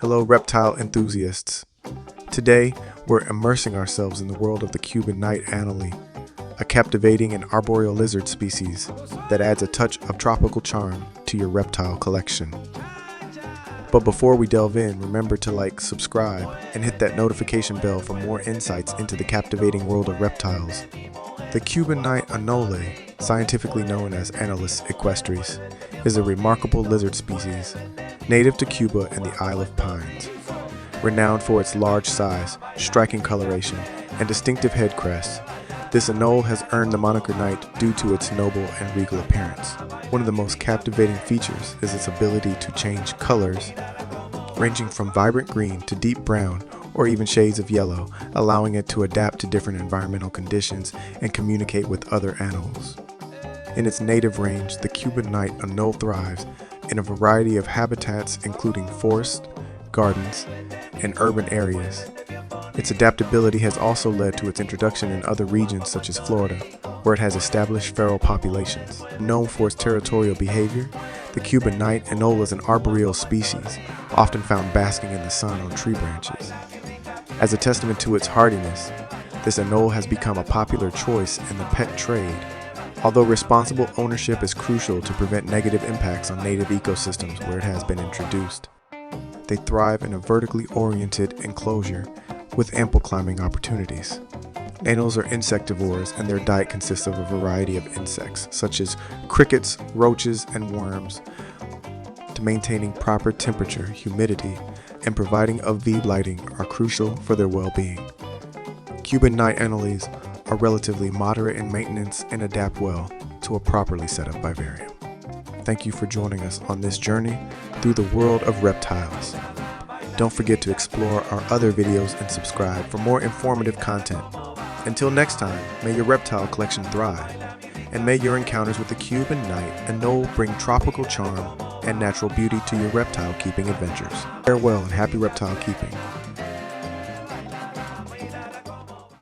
Hello reptile enthusiasts. Today, we're immersing ourselves in the world of the Cuban Knight Anole, a captivating and arboreal lizard species that adds a touch of tropical charm to your reptile collection. But before we delve in, remember to like, subscribe, and hit that notification bell for more insights into the captivating world of reptiles. The Cuban Knight Anole, scientifically known as Anolis equestris, is a remarkable lizard species native to Cuba and the Isle of Pines. Renowned for its large size, striking coloration, and distinctive head crest, this anole has earned the moniker Knight due to its noble and regal appearance. One of the most captivating features is its ability to change colors, ranging from vibrant green to deep brown or even shades of yellow, allowing it to adapt to different environmental conditions and communicate with other animals. In its native range, the Cuban Knight Anole thrives in a variety of habitats including forest, gardens, and urban areas. Its adaptability has also led to its introduction in other regions such as Florida, where it has established feral populations. Known for its territorial behavior, the Cuban Knight Anole is an arboreal species, often found basking in the sun on tree branches. As a testament to its hardiness, this anole has become a popular choice in the pet trade. Although responsible ownership is crucial to prevent negative impacts on native ecosystems where it has been introduced. They thrive in a vertically oriented enclosure with ample climbing opportunities. Anoles are insectivores, and their diet consists of a variety of insects, such as crickets, roaches, and worms. To maintaining proper temperature, humidity, and providing UV lighting are crucial for their well-being. Cuban Knight Anoles are relatively moderate in maintenance and adapt well to a properly set up vivarium. Thank you for joining us on this journey through the world of reptiles. Don't forget to explore our other videos and subscribe for more informative content. Until next time, may your reptile collection thrive, and may your encounters with the Cuban Knight Anole bring tropical charm and natural beauty to your reptile keeping adventures. Farewell and happy reptile keeping.